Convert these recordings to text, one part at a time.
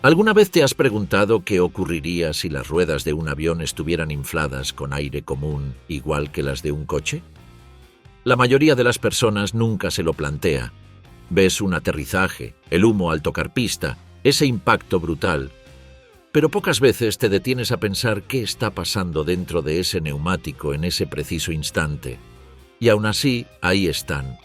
¿Alguna vez te has preguntado qué ocurriría si las ruedas de un avión estuvieran infladas con aire común igual que las de un coche? La mayoría de las personas nunca se lo plantea. Ves un aterrizaje, el humo al tocar pista, ese impacto brutal, pero pocas veces te detienes a pensar qué está pasando dentro de ese neumático en ese preciso instante. Y aún así, ahí están,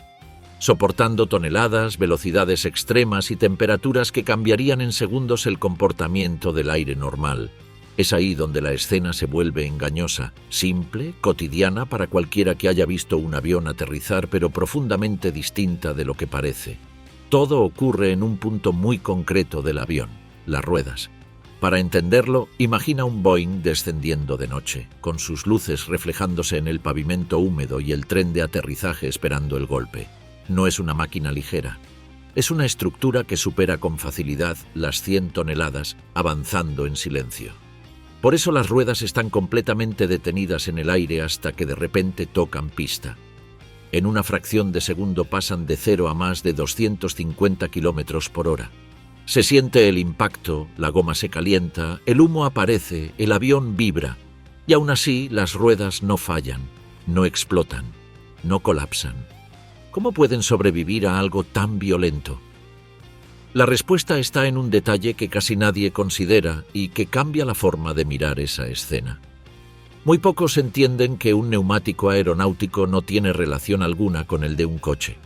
soportando toneladas, velocidades extremas y temperaturas que cambiarían en segundos el comportamiento del aire normal. Es ahí donde la escena se vuelve engañosa, simple, cotidiana para cualquiera que haya visto un avión aterrizar, pero profundamente distinta de lo que parece. Todo ocurre en un punto muy concreto del avión, las ruedas. Para entenderlo, imagina un Boeing descendiendo de noche, con sus luces reflejándose en el pavimento húmedo y el tren de aterrizaje esperando el golpe. No es una máquina ligera. Es una estructura que supera con facilidad las 100 toneladas, avanzando en silencio. Por eso las ruedas están completamente detenidas en el aire hasta que de repente tocan pista. En una fracción de segundo pasan de 0 a más de 250 kilómetros por hora. Se siente el impacto, la goma se calienta, el humo aparece, el avión vibra. Y aún así, las ruedas no fallan, no explotan, no colapsan. ¿Cómo pueden sobrevivir a algo tan violento? La respuesta está en un detalle que casi nadie considera y que cambia la forma de mirar esa escena. Muy pocos entienden que un neumático aeronáutico no tiene relación alguna con el de un coche.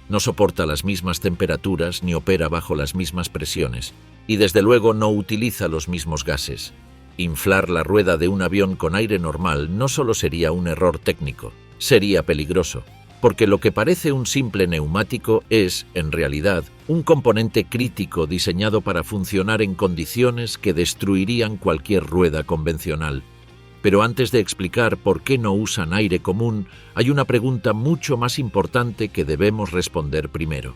No soporta las mismas temperaturas ni opera bajo las mismas presiones, y desde luego no utiliza los mismos gases. Inflar la rueda de un avión con aire normal no solo sería un error técnico, sería peligroso, porque lo que parece un simple neumático es, en realidad, un componente crítico diseñado para funcionar en condiciones que destruirían cualquier rueda convencional. Pero antes de explicar por qué no usan aire común, hay una pregunta mucho más importante que debemos responder primero.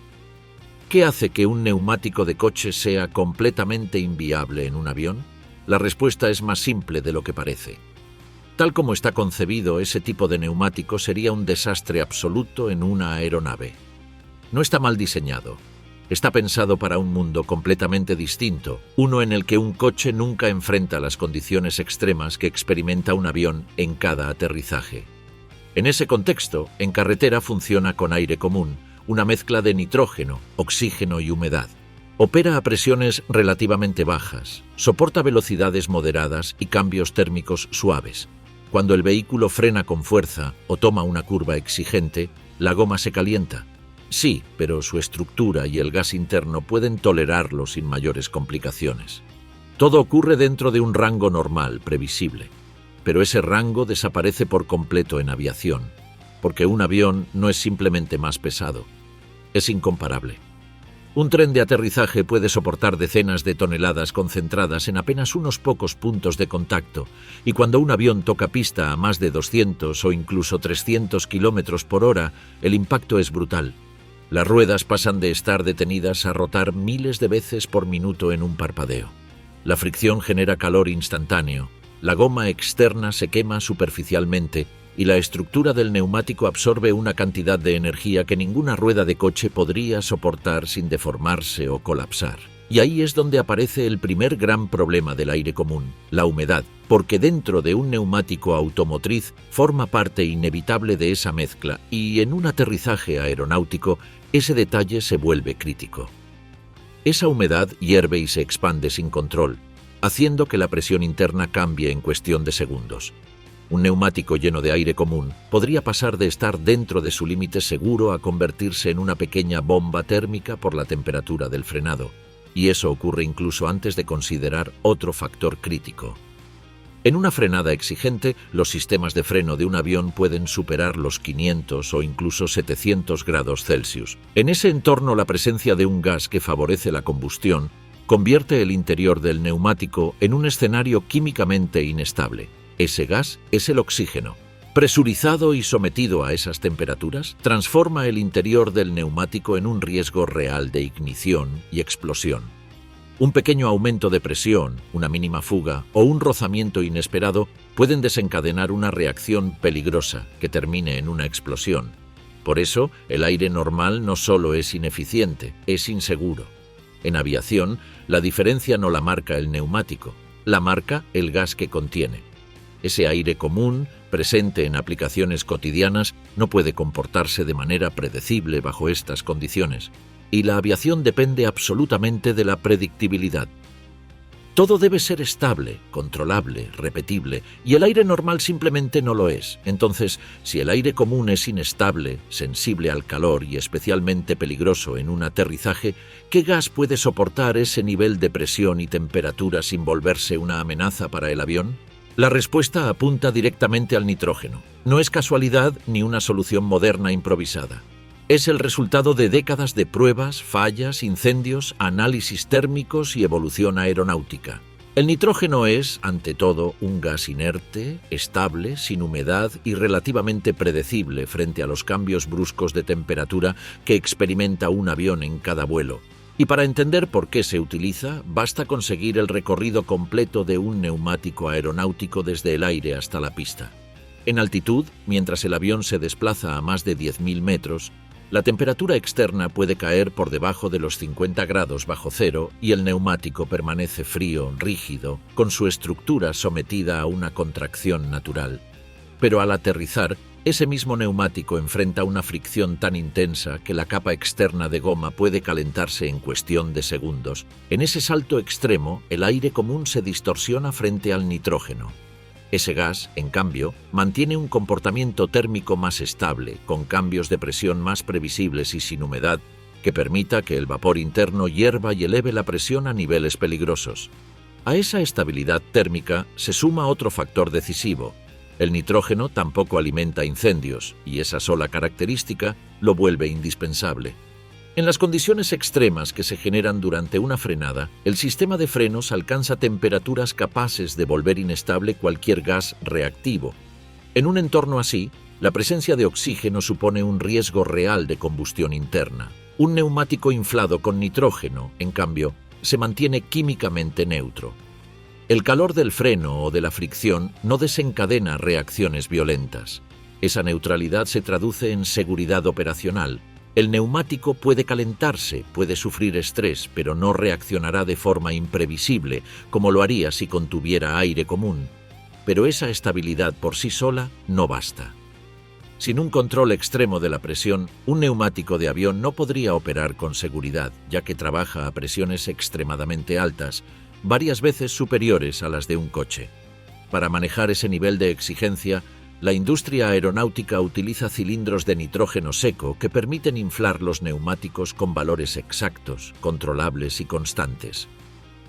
¿Qué hace que un neumático de coche sea completamente inviable en un avión? La respuesta es más simple de lo que parece. Tal como está concebido, ese tipo de neumático sería un desastre absoluto en una aeronave. No está mal diseñado. Está pensado para un mundo completamente distinto, uno en el que un coche nunca enfrenta las condiciones extremas que experimenta un avión en cada aterrizaje. En ese contexto, en carretera funciona con aire común, una mezcla de nitrógeno, oxígeno y humedad. Opera a presiones relativamente bajas, soporta velocidades moderadas y cambios térmicos suaves. Cuando el vehículo frena con fuerza o toma una curva exigente, la goma se calienta. Sí, pero su estructura y el gas interno pueden tolerarlo sin mayores complicaciones. Todo ocurre dentro de un rango normal, previsible. Pero ese rango desaparece por completo en aviación, porque un avión no es simplemente más pesado, es incomparable. Un tren de aterrizaje puede soportar decenas de toneladas concentradas en apenas unos pocos puntos de contacto, y cuando un avión toca pista a más de 200 o incluso 300 kilómetros por hora, el impacto es brutal. Las ruedas pasan de estar detenidas a rotar miles de veces por minuto en un parpadeo. La fricción genera calor instantáneo, la goma externa se quema superficialmente y la estructura del neumático absorbe una cantidad de energía que ninguna rueda de coche podría soportar sin deformarse o colapsar. Y ahí es donde aparece el primer gran problema del aire común, la humedad, porque dentro de un neumático automotriz forma parte inevitable de esa mezcla y en un aterrizaje aeronáutico ese detalle se vuelve crítico. Esa humedad hierve y se expande sin control, haciendo que la presión interna cambie en cuestión de segundos. Un neumático lleno de aire común podría pasar de estar dentro de su límite seguro a convertirse en una pequeña bomba térmica por la temperatura del frenado. Y eso ocurre incluso antes de considerar otro factor crítico. En una frenada exigente, los sistemas de freno de un avión pueden superar los 500 o incluso 700 grados Celsius. En ese entorno, la presencia de un gas que favorece la combustión convierte el interior del neumático en un escenario químicamente inestable. Ese gas es el oxígeno. Presurizado y sometido a esas temperaturas, transforma el interior del neumático en un riesgo real de ignición y explosión. Un pequeño aumento de presión, una mínima fuga o un rozamiento inesperado pueden desencadenar una reacción peligrosa que termine en una explosión. Por eso, el aire normal no solo es ineficiente, es inseguro. En aviación, la diferencia no la marca el neumático, la marca el gas que contiene. Ese aire común, presente en aplicaciones cotidianas, no puede comportarse de manera predecible bajo estas condiciones, y la aviación depende absolutamente de la predictibilidad. Todo debe ser estable, controlable, repetible, y el aire normal simplemente no lo es. Entonces, si el aire común es inestable, sensible al calor y especialmente peligroso en un aterrizaje, ¿qué gas puede soportar ese nivel de presión y temperatura sin volverse una amenaza para el avión? La respuesta apunta directamente al nitrógeno. No es casualidad ni una solución moderna improvisada. Es el resultado de décadas de pruebas, fallas, incendios, análisis térmicos y evolución aeronáutica. El nitrógeno es, ante todo, un gas inerte, estable, sin humedad y relativamente predecible frente a los cambios bruscos de temperatura que experimenta un avión en cada vuelo. Y para entender por qué se utiliza, basta con seguir el recorrido completo de un neumático aeronáutico desde el aire hasta la pista. En altitud, mientras el avión se desplaza a más de 10.000 metros, la temperatura externa puede caer por debajo de los 50 grados bajo cero y el neumático permanece frío, rígido, con su estructura sometida a una contracción natural. Pero al aterrizar, ese mismo neumático enfrenta una fricción tan intensa que la capa externa de goma puede calentarse en cuestión de segundos. En ese salto extremo, el aire común se distorsiona frente al nitrógeno. Ese gas, en cambio, mantiene un comportamiento térmico más estable, con cambios de presión más previsibles y sin humedad, que permita que el vapor interno hierva y eleve la presión a niveles peligrosos. A esa estabilidad térmica se suma otro factor decisivo. El nitrógeno tampoco alimenta incendios, y esa sola característica lo vuelve indispensable. En las condiciones extremas que se generan durante una frenada, el sistema de frenos alcanza temperaturas capaces de volver inestable cualquier gas reactivo. En un entorno así, la presencia de oxígeno supone un riesgo real de combustión interna. Un neumático inflado con nitrógeno, en cambio, se mantiene químicamente neutro. El calor del freno o de la fricción no desencadena reacciones violentas. Esa neutralidad se traduce en seguridad operacional. El neumático puede calentarse, puede sufrir estrés, pero no reaccionará de forma imprevisible, como lo haría si contuviera aire común. Pero esa estabilidad por sí sola no basta. Sin un control extremo de la presión, un neumático de avión no podría operar con seguridad, ya que trabaja a presiones extremadamente altas, varias veces superiores a las de un coche. Para manejar ese nivel de exigencia, la industria aeronáutica utiliza cilindros de nitrógeno seco que permiten inflar los neumáticos con valores exactos, controlables y constantes.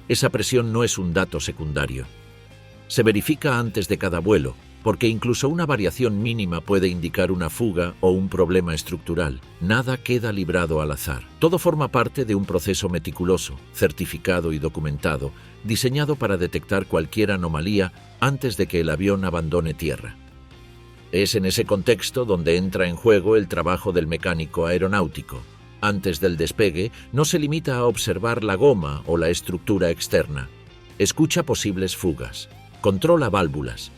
Esa presión no es un dato secundario. Se verifica antes de cada vuelo, porque incluso una variación mínima puede indicar una fuga o un problema estructural. Nada queda librado al azar. Todo forma parte de un proceso meticuloso, certificado y documentado, diseñado para detectar cualquier anomalía antes de que el avión abandone tierra. Es en ese contexto donde entra en juego el trabajo del mecánico aeronáutico. Antes del despegue, no se limita a observar la goma o la estructura externa. Escucha posibles fugas, controla válvulas,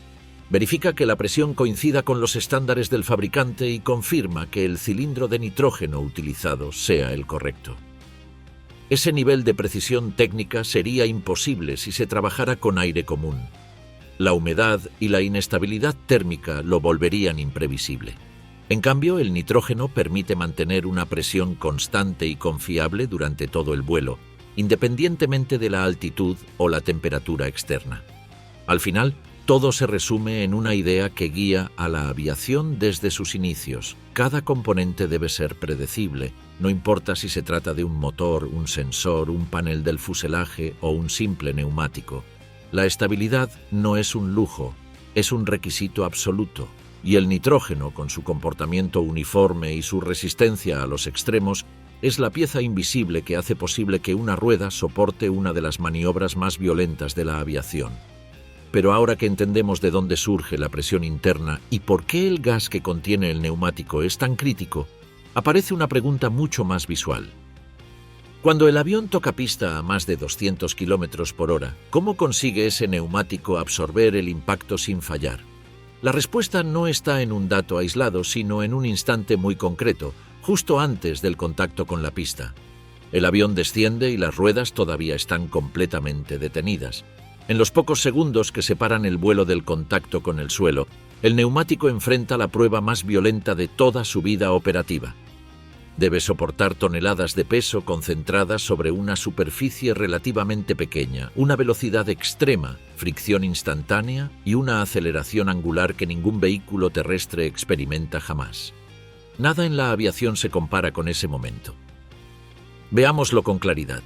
verifica que la presión coincida con los estándares del fabricante y confirma que el cilindro de nitrógeno utilizado sea el correcto. Ese nivel de precisión técnica sería imposible si se trabajara con aire común. La humedad y la inestabilidad térmica lo volverían imprevisible. En cambio, el nitrógeno permite mantener una presión constante y confiable durante todo el vuelo, independientemente de la altitud o la temperatura externa. Al final, todo se resume en una idea que guía a la aviación desde sus inicios. Cada componente debe ser predecible, no importa si se trata de un motor, un sensor, un panel del fuselaje o un simple neumático. La estabilidad no es un lujo, es un requisito absoluto, y el nitrógeno, con su comportamiento uniforme y su resistencia a los extremos, es la pieza invisible que hace posible que una rueda soporte una de las maniobras más violentas de la aviación. Pero ahora que entendemos de dónde surge la presión interna y por qué el gas que contiene el neumático es tan crítico, aparece una pregunta mucho más visual. Cuando el avión toca pista a más de 200 km por hora, ¿cómo consigue ese neumático absorber el impacto sin fallar? La respuesta no está en un dato aislado, sino en un instante muy concreto, justo antes del contacto con la pista. El avión desciende y las ruedas todavía están completamente detenidas. En los pocos segundos que separan el vuelo del contacto con el suelo, el neumático enfrenta la prueba más violenta de toda su vida operativa. Debe soportar toneladas de peso concentradas sobre una superficie relativamente pequeña, una velocidad extrema, fricción instantánea y una aceleración angular que ningún vehículo terrestre experimenta jamás. Nada en la aviación se compara con ese momento. Veámoslo con claridad.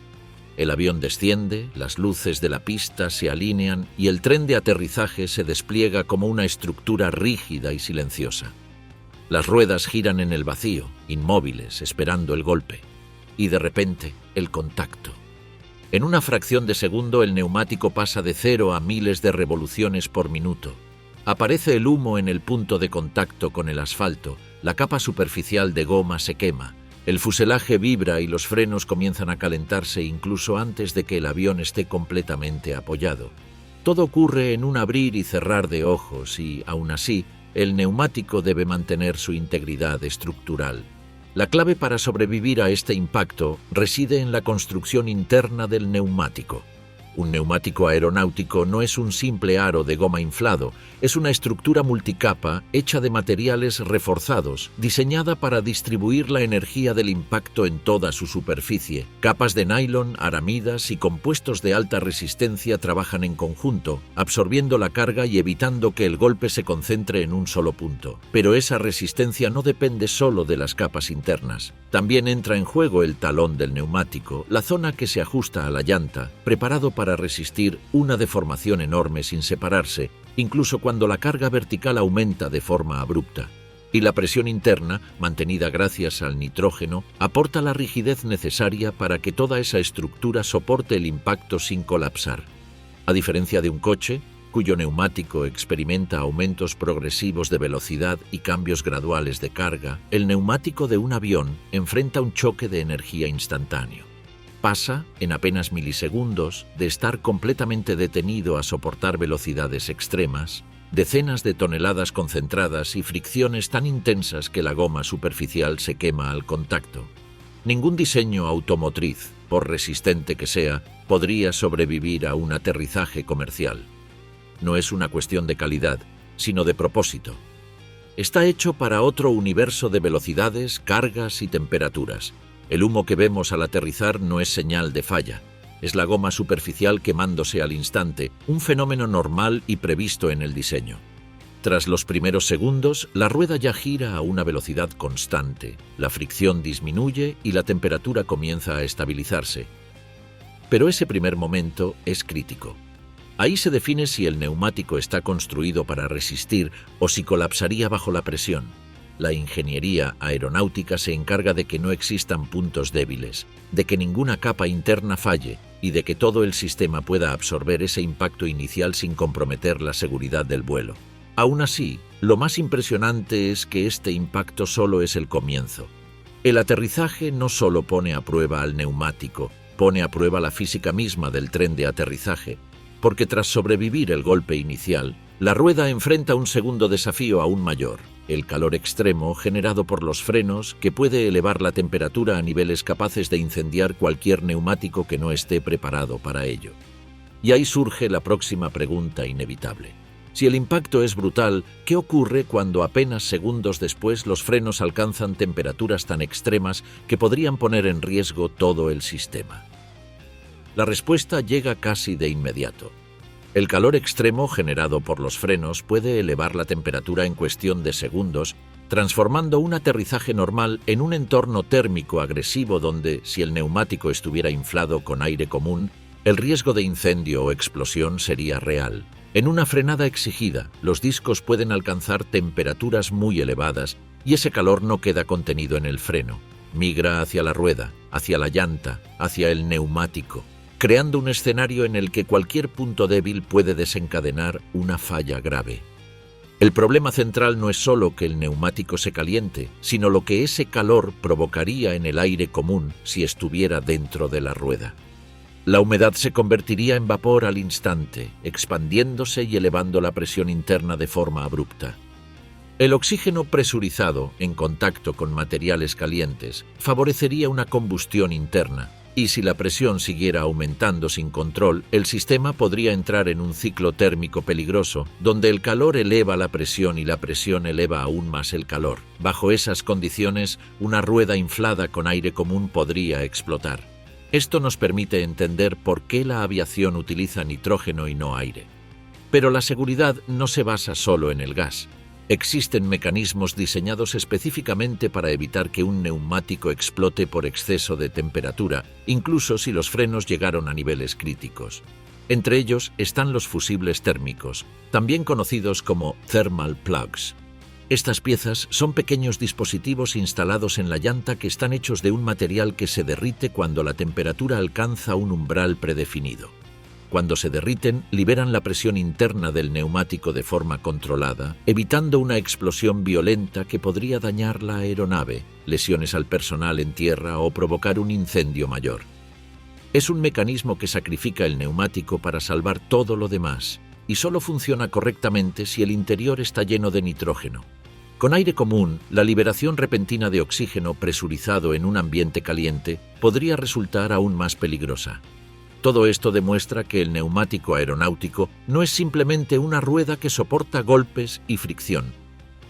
El avión desciende, las luces de la pista se alinean y el tren de aterrizaje se despliega como una estructura rígida y silenciosa. Las ruedas giran en el vacío, inmóviles, esperando el golpe. Y de repente, el contacto. En una fracción de segundo, el neumático pasa de 0 a miles de revoluciones por minuto. Aparece el humo en el punto de contacto con el asfalto, la capa superficial de goma se quema, el fuselaje vibra y los frenos comienzan a calentarse incluso antes de que el avión esté completamente apoyado. Todo ocurre en un abrir y cerrar de ojos y, aún así, el neumático debe mantener su integridad estructural. La clave para sobrevivir a este impacto reside en la construcción interna del neumático. Un neumático aeronáutico no es un simple aro de goma inflado, es una estructura multicapa hecha de materiales reforzados, diseñada para distribuir la energía del impacto en toda su superficie. Capas de nylon, aramidas y compuestos de alta resistencia trabajan en conjunto, absorbiendo la carga y evitando que el golpe se concentre en un solo punto. Pero esa resistencia no depende solo de las capas internas. También entra en juego el talón del neumático, la zona que se ajusta a la llanta, preparado para resistir una deformación enorme sin separarse, incluso cuando la carga vertical aumenta de forma abrupta. Y la presión interna, mantenida gracias al nitrógeno, aporta la rigidez necesaria para que toda esa estructura soporte el impacto sin colapsar. A diferencia de un coche, cuyo neumático experimenta aumentos progresivos de velocidad y cambios graduales de carga, el neumático de un avión enfrenta un choque de energía instantáneo. Pasa, en apenas milisegundos, de estar completamente detenido a soportar velocidades extremas, decenas de toneladas concentradas y fricciones tan intensas que la goma superficial se quema al contacto. Ningún diseño automotriz, por resistente que sea, podría sobrevivir a un aterrizaje comercial. No es una cuestión de calidad, sino de propósito. Está hecho para otro universo de velocidades, cargas y temperaturas. El humo que vemos al aterrizar no es señal de falla. Es la goma superficial quemándose al instante, un fenómeno normal y previsto en el diseño. Tras los primeros segundos, la rueda ya gira a una velocidad constante, la fricción disminuye y la temperatura comienza a estabilizarse. Pero ese primer momento es crítico. Ahí se define si el neumático está construido para resistir o si colapsaría bajo la presión. La ingeniería aeronáutica se encarga de que no existan puntos débiles, de que ninguna capa interna falle y de que todo el sistema pueda absorber ese impacto inicial sin comprometer la seguridad del vuelo. Aún así, lo más impresionante es que este impacto solo es el comienzo. El aterrizaje no solo pone a prueba al neumático, pone a prueba la física misma del tren de aterrizaje, porque tras sobrevivir el golpe inicial, la rueda enfrenta un segundo desafío aún mayor, el calor extremo generado por los frenos que puede elevar la temperatura a niveles capaces de incendiar cualquier neumático que no esté preparado para ello. Y ahí surge la próxima pregunta inevitable. Si el impacto es brutal, ¿qué ocurre cuando apenas segundos después los frenos alcanzan temperaturas tan extremas que podrían poner en riesgo todo el sistema? La respuesta llega casi de inmediato. El calor extremo generado por los frenos puede elevar la temperatura en cuestión de segundos, transformando un aterrizaje normal en un entorno térmico agresivo donde, si el neumático estuviera inflado con aire común, el riesgo de incendio o explosión sería real. En una frenada exigida, los discos pueden alcanzar temperaturas muy elevadas y ese calor no queda contenido en el freno. Migra hacia la rueda, hacia la llanta, hacia el neumático, creando un escenario en el que cualquier punto débil puede desencadenar una falla grave. El problema central no es solo que el neumático se caliente, sino lo que ese calor provocaría en el aire común si estuviera dentro de la rueda. La humedad se convertiría en vapor al instante, expandiéndose y elevando la presión interna de forma abrupta. El oxígeno presurizado en contacto con materiales calientes favorecería una combustión interna, y si la presión siguiera aumentando sin control, el sistema podría entrar en un ciclo térmico peligroso, donde el calor eleva la presión y la presión eleva aún más el calor. Bajo esas condiciones, una rueda inflada con aire común podría explotar. Esto nos permite entender por qué la aviación utiliza nitrógeno y no aire. Pero la seguridad no se basa solo en el gas. Existen mecanismos diseñados específicamente para evitar que un neumático explote por exceso de temperatura, incluso si los frenos llegaron a niveles críticos. Entre ellos están los fusibles térmicos, también conocidos como thermal plugs. Estas piezas son pequeños dispositivos instalados en la llanta que están hechos de un material que se derrite cuando la temperatura alcanza un umbral predefinido. Cuando se derriten, liberan la presión interna del neumático de forma controlada, evitando una explosión violenta que podría dañar la aeronave, lesiones al personal en tierra o provocar un incendio mayor. Es un mecanismo que sacrifica el neumático para salvar todo lo demás, y solo funciona correctamente si el interior está lleno de nitrógeno. Con aire común, la liberación repentina de oxígeno presurizado en un ambiente caliente podría resultar aún más peligrosa. Todo esto demuestra que el neumático aeronáutico no es simplemente una rueda que soporta golpes y fricción.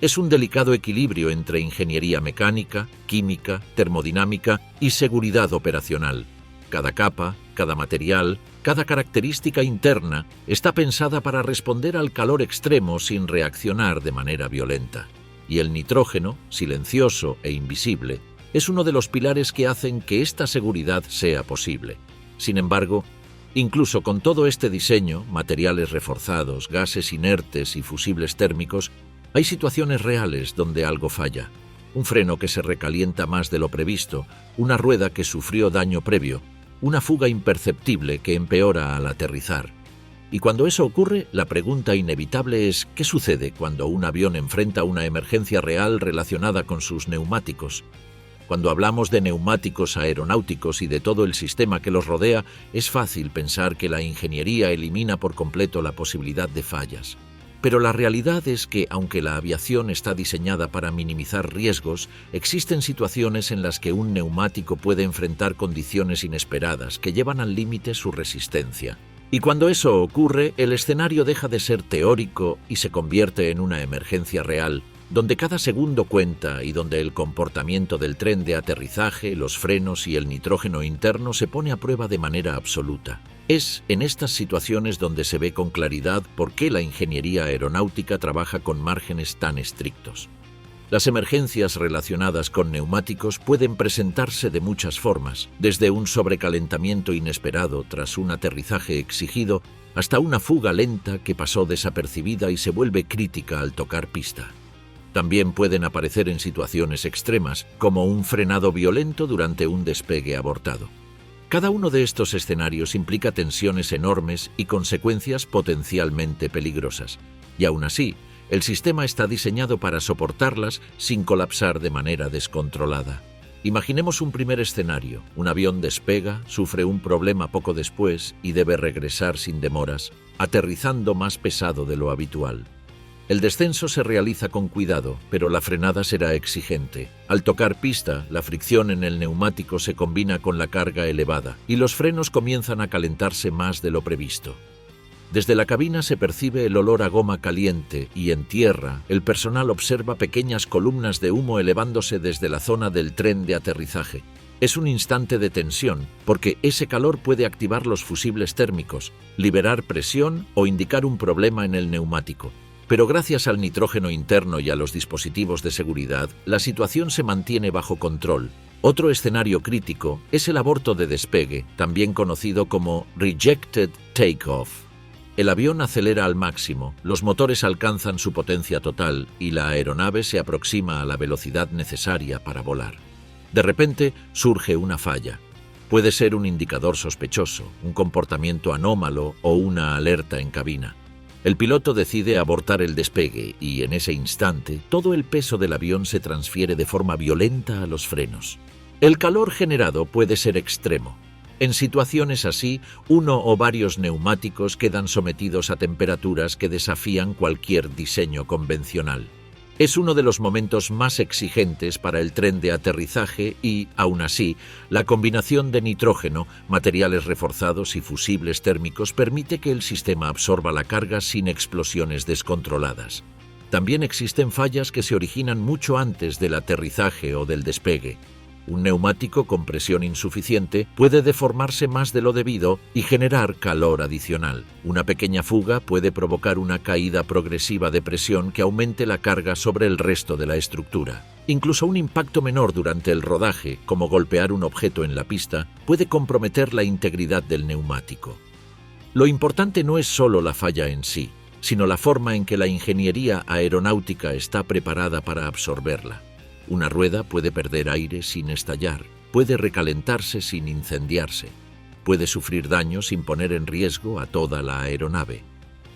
Es un delicado equilibrio entre ingeniería mecánica, química, termodinámica y seguridad operacional. Cada capa, cada material, cada característica interna está pensada para responder al calor extremo sin reaccionar de manera violenta. Y el nitrógeno, silencioso e invisible, es uno de los pilares que hacen que esta seguridad sea posible. Sin embargo, incluso con todo este diseño, materiales reforzados, gases inertes y fusibles térmicos, hay situaciones reales donde algo falla. Un freno que se recalienta más de lo previsto, una rueda que sufrió daño previo, una fuga imperceptible que empeora al aterrizar. Y cuando eso ocurre, la pregunta inevitable es ¿qué sucede cuando un avión enfrenta una emergencia real relacionada con sus neumáticos? Cuando hablamos de neumáticos aeronáuticos y de todo el sistema que los rodea, es fácil pensar que la ingeniería elimina por completo la posibilidad de fallas. Pero la realidad es que, aunque la aviación está diseñada para minimizar riesgos, existen situaciones en las que un neumático puede enfrentar condiciones inesperadas que llevan al límite su resistencia. Y cuando eso ocurre, el escenario deja de ser teórico y se convierte en una emergencia real, donde cada segundo cuenta y donde el comportamiento del tren de aterrizaje, los frenos y el nitrógeno interno se pone a prueba de manera absoluta. Es en estas situaciones donde se ve con claridad por qué la ingeniería aeronáutica trabaja con márgenes tan estrictos. Las emergencias relacionadas con neumáticos pueden presentarse de muchas formas, desde un sobrecalentamiento inesperado tras un aterrizaje exigido hasta una fuga lenta que pasó desapercibida y se vuelve crítica al tocar pista. También pueden aparecer en situaciones extremas, como un frenado violento durante un despegue abortado. Cada uno de estos escenarios implica tensiones enormes y consecuencias potencialmente peligrosas. Y aún así, el sistema está diseñado para soportarlas sin colapsar de manera descontrolada. Imaginemos un primer escenario. Un avión despega, sufre un problema poco después y debe regresar sin demoras, aterrizando más pesado de lo habitual. El descenso se realiza con cuidado, pero la frenada será exigente. Al tocar pista, la fricción en el neumático se combina con la carga elevada y los frenos comienzan a calentarse más de lo previsto. Desde la cabina se percibe el olor a goma caliente y en tierra el personal observa pequeñas columnas de humo elevándose desde la zona del tren de aterrizaje. Es un instante de tensión, porque ese calor puede activar los fusibles térmicos, liberar presión o indicar un problema en el neumático. Pero gracias al nitrógeno interno y a los dispositivos de seguridad, la situación se mantiene bajo control. Otro escenario crítico es el aborto de despegue, también conocido como rejected takeoff. El avión acelera al máximo, los motores alcanzan su potencia total y la aeronave se aproxima a la velocidad necesaria para volar. De repente surge una falla. Puede ser un indicador sospechoso, un comportamiento anómalo o una alerta en cabina. El piloto decide abortar el despegue y, en ese instante, todo el peso del avión se transfiere de forma violenta a los frenos. El calor generado puede ser extremo. En situaciones así, uno o varios neumáticos quedan sometidos a temperaturas que desafían cualquier diseño convencional. Es uno de los momentos más exigentes para el tren de aterrizaje y, aún así, la combinación de nitrógeno, materiales reforzados y fusibles térmicos permite que el sistema absorba la carga sin explosiones descontroladas. También existen fallas que se originan mucho antes del aterrizaje o del despegue. Un neumático con presión insuficiente puede deformarse más de lo debido y generar calor adicional. Una pequeña fuga puede provocar una caída progresiva de presión que aumente la carga sobre el resto de la estructura. Incluso un impacto menor durante el rodaje, como golpear un objeto en la pista, puede comprometer la integridad del neumático. Lo importante no es solo la falla en sí, sino la forma en que la ingeniería aeronáutica está preparada para absorberla. Una rueda puede perder aire sin estallar, puede recalentarse sin incendiarse, puede sufrir daño sin poner en riesgo a toda la aeronave.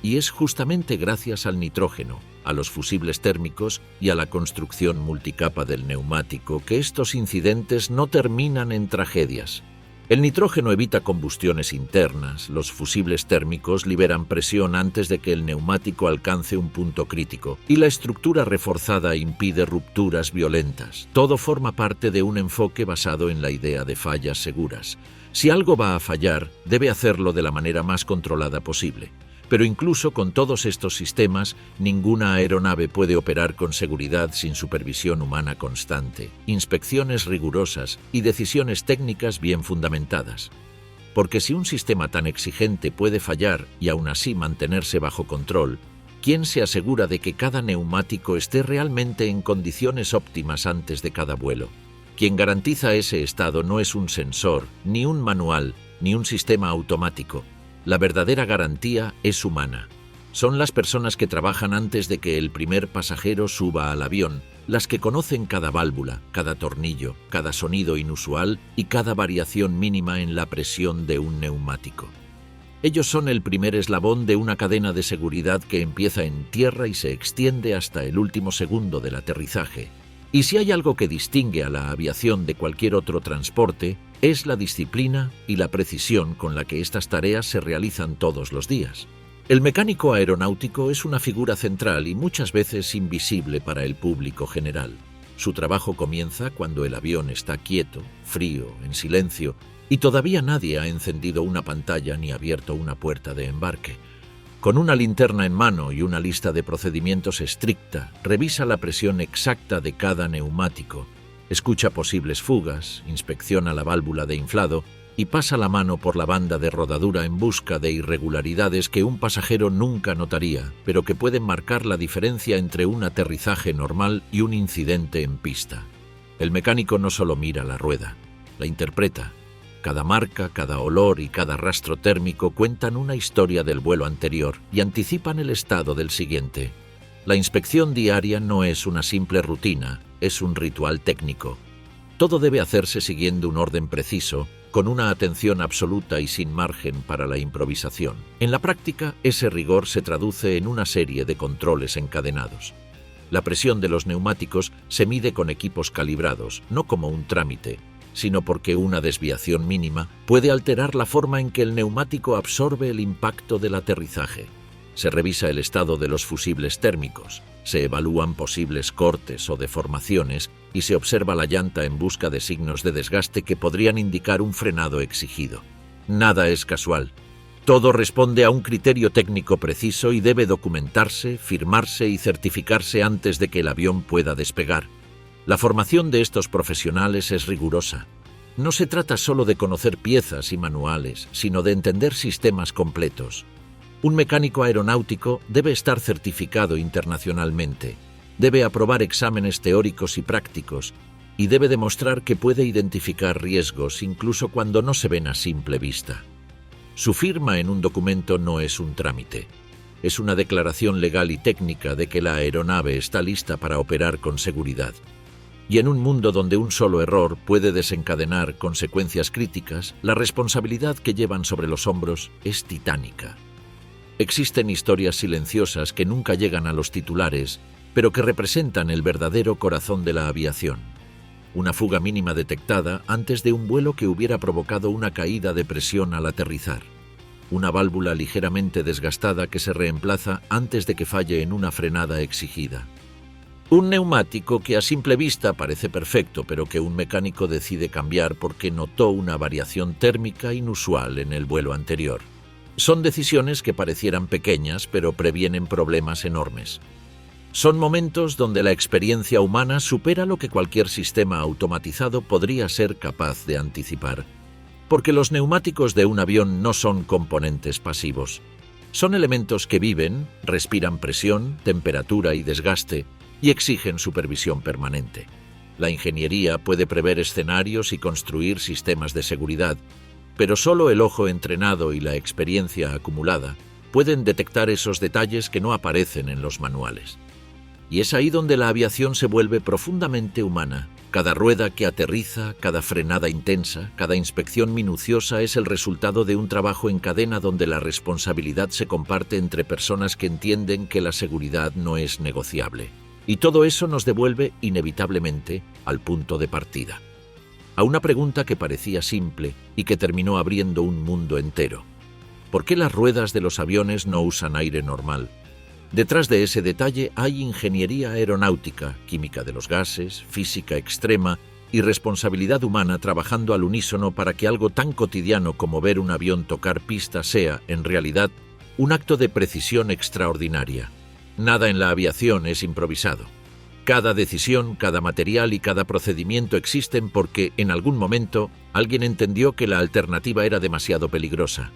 Y es justamente gracias al nitrógeno, a los fusibles térmicos y a la construcción multicapa del neumático que estos incidentes no terminan en tragedias. El nitrógeno evita combustiones internas, los fusibles térmicos liberan presión antes de que el neumático alcance un punto crítico y la estructura reforzada impide rupturas violentas. Todo forma parte de un enfoque basado en la idea de fallas seguras. Si algo va a fallar, debe hacerlo de la manera más controlada posible. Pero incluso con todos estos sistemas, ninguna aeronave puede operar con seguridad sin supervisión humana constante, inspecciones rigurosas y decisiones técnicas bien fundamentadas. Porque si un sistema tan exigente puede fallar y aún así mantenerse bajo control, ¿quién se asegura de que cada neumático esté realmente en condiciones óptimas antes de cada vuelo? Quien garantiza ese estado no es un sensor, ni un manual, ni un sistema automático. La verdadera garantía es humana. Son las personas que trabajan antes de que el primer pasajero suba al avión, las que conocen cada válvula, cada tornillo, cada sonido inusual y cada variación mínima en la presión de un neumático. Ellos son el primer eslabón de una cadena de seguridad que empieza en tierra y se extiende hasta el último segundo del aterrizaje. Y si hay algo que distingue a la aviación de cualquier otro transporte, es la disciplina y la precisión con la que estas tareas se realizan todos los días. El mecánico aeronáutico es una figura central y muchas veces invisible para el público general. Su trabajo comienza cuando el avión está quieto, frío, en silencio, y todavía nadie ha encendido una pantalla ni abierto una puerta de embarque. Con una linterna en mano y una lista de procedimientos estricta, revisa la presión exacta de cada neumático, escucha posibles fugas, inspecciona la válvula de inflado y pasa la mano por la banda de rodadura en busca de irregularidades que un pasajero nunca notaría, pero que pueden marcar la diferencia entre un aterrizaje normal y un incidente en pista. El mecánico no solo mira la rueda, la interpreta. Cada marca, cada olor y cada rastro térmico cuentan una historia del vuelo anterior y anticipan el estado del siguiente. La inspección diaria no es una simple rutina, es un ritual técnico. Todo debe hacerse siguiendo un orden preciso, con una atención absoluta y sin margen para la improvisación. En la práctica, ese rigor se traduce en una serie de controles encadenados. La presión de los neumáticos se mide con equipos calibrados, no como un trámite, sino porque una desviación mínima puede alterar la forma en que el neumático absorbe el impacto del aterrizaje. Se revisa el estado de los fusibles térmicos, se evalúan posibles cortes o deformaciones y se observa la llanta en busca de signos de desgaste que podrían indicar un frenado exigido. Nada es casual. Todo responde a un criterio técnico preciso y debe documentarse, firmarse y certificarse antes de que el avión pueda despegar. La formación de estos profesionales es rigurosa. No se trata solo de conocer piezas y manuales, sino de entender sistemas completos. Un mecánico aeronáutico debe estar certificado internacionalmente, debe aprobar exámenes teóricos y prácticos y debe demostrar que puede identificar riesgos incluso cuando no se ven a simple vista. Su firma en un documento no es un trámite. Es una declaración legal y técnica de que la aeronave está lista para operar con seguridad. Y en un mundo donde un solo error puede desencadenar consecuencias críticas, la responsabilidad que llevan sobre los hombros es titánica. Existen historias silenciosas que nunca llegan a los titulares, pero que representan el verdadero corazón de la aviación. Una fuga mínima detectada antes de un vuelo que hubiera provocado una caída de presión al aterrizar. Una válvula ligeramente desgastada que se reemplaza antes de que falle en una frenada exigida. Un neumático que a simple vista parece perfecto, pero que un mecánico decide cambiar porque notó una variación térmica inusual en el vuelo anterior. Son decisiones que parecieran pequeñas, pero previenen problemas enormes. Son momentos donde la experiencia humana supera lo que cualquier sistema automatizado podría ser capaz de anticipar. Porque los neumáticos de un avión no son componentes pasivos. Son elementos que viven, respiran presión, temperatura y desgaste, y exigen supervisión permanente. La ingeniería puede prever escenarios y construir sistemas de seguridad, pero solo el ojo entrenado y la experiencia acumulada pueden detectar esos detalles que no aparecen en los manuales. Y es ahí donde la aviación se vuelve profundamente humana. Cada rueda que aterriza, cada frenada intensa, cada inspección minuciosa es el resultado de un trabajo en cadena donde la responsabilidad se comparte entre personas que entienden que la seguridad no es negociable. Y todo eso nos devuelve inevitablemente al punto de partida. A una pregunta que parecía simple y que terminó abriendo un mundo entero. ¿Por qué las ruedas de los aviones no usan aire normal? Detrás de ese detalle hay ingeniería aeronáutica, química de los gases, física extrema y responsabilidad humana trabajando al unísono para que algo tan cotidiano como ver un avión tocar pista sea, en realidad, un acto de precisión extraordinaria. Nada en la aviación es improvisado. Cada decisión, cada material y cada procedimiento existen porque, en algún momento, alguien entendió que la alternativa era demasiado peligrosa.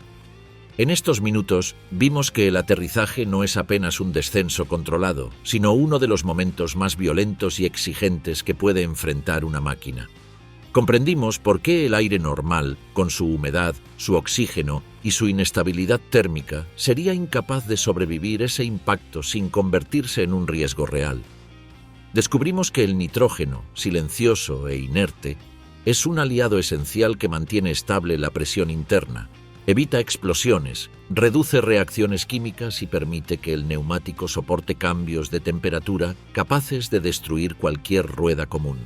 En estos minutos vimos que el aterrizaje no es apenas un descenso controlado, sino uno de los momentos más violentos y exigentes que puede enfrentar una máquina. Comprendimos por qué el aire normal, con su humedad, su oxígeno y su inestabilidad térmica, sería incapaz de sobrevivir ese impacto sin convertirse en un riesgo real. Descubrimos que el nitrógeno, silencioso e inerte, es un aliado esencial que mantiene estable la presión interna, evita explosiones, reduce reacciones químicas y permite que el neumático soporte cambios de temperatura capaces de destruir cualquier rueda común.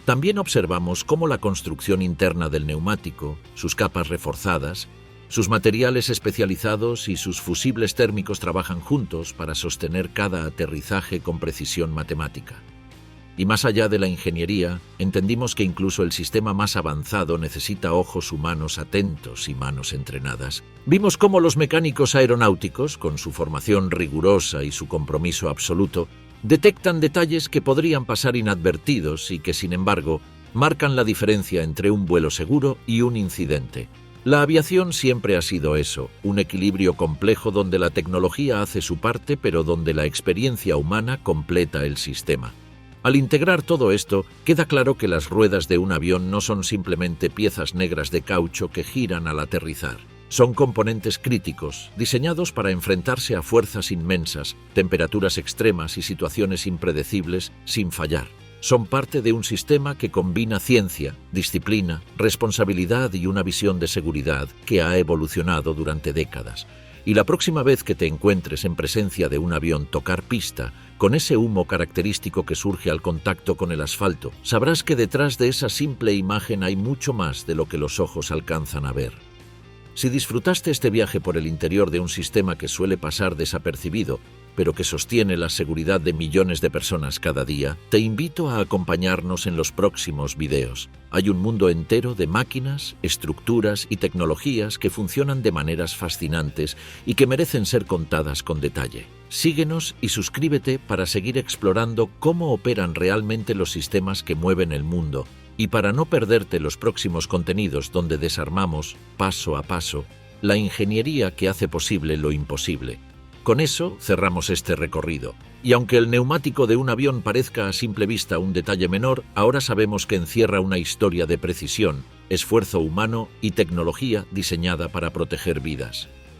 También observamos cómo la construcción interna del neumático, sus capas reforzadas, sus materiales especializados y sus fusibles térmicos trabajan juntos para sostener cada aterrizaje con precisión matemática. Y más allá de la ingeniería, entendimos que incluso el sistema más avanzado necesita ojos humanos atentos y manos entrenadas. Vimos cómo los mecánicos aeronáuticos, con su formación rigurosa y su compromiso absoluto, detectan detalles que podrían pasar inadvertidos y que, sin embargo, marcan la diferencia entre un vuelo seguro y un incidente. La aviación siempre ha sido eso, un equilibrio complejo donde la tecnología hace su parte, pero donde la experiencia humana completa el sistema. Al integrar todo esto, queda claro que las ruedas de un avión no son simplemente piezas negras de caucho que giran al aterrizar. Son componentes críticos, diseñados para enfrentarse a fuerzas inmensas, temperaturas extremas y situaciones impredecibles sin fallar. Son parte de un sistema que combina ciencia, disciplina, responsabilidad y una visión de seguridad que ha evolucionado durante décadas. Y la próxima vez que te encuentres en presencia de un avión tocar pista, con ese humo característico que surge al contacto con el asfalto, sabrás que detrás de esa simple imagen hay mucho más de lo que los ojos alcanzan a ver. Si disfrutaste este viaje por el interior de un sistema que suele pasar desapercibido, pero que sostiene la seguridad de millones de personas cada día, te invito a acompañarnos en los próximos videos. Hay un mundo entero de máquinas, estructuras y tecnologías que funcionan de maneras fascinantes y que merecen ser contadas con detalle. Síguenos y suscríbete para seguir explorando cómo operan realmente los sistemas que mueven el mundo y para no perderte los próximos contenidos donde desarmamos, paso a paso, la ingeniería que hace posible lo imposible. Con eso cerramos este recorrido, y aunque el neumático de un avión parezca a simple vista un detalle menor, ahora sabemos que encierra una historia de precisión, esfuerzo humano y tecnología diseñada para proteger vidas.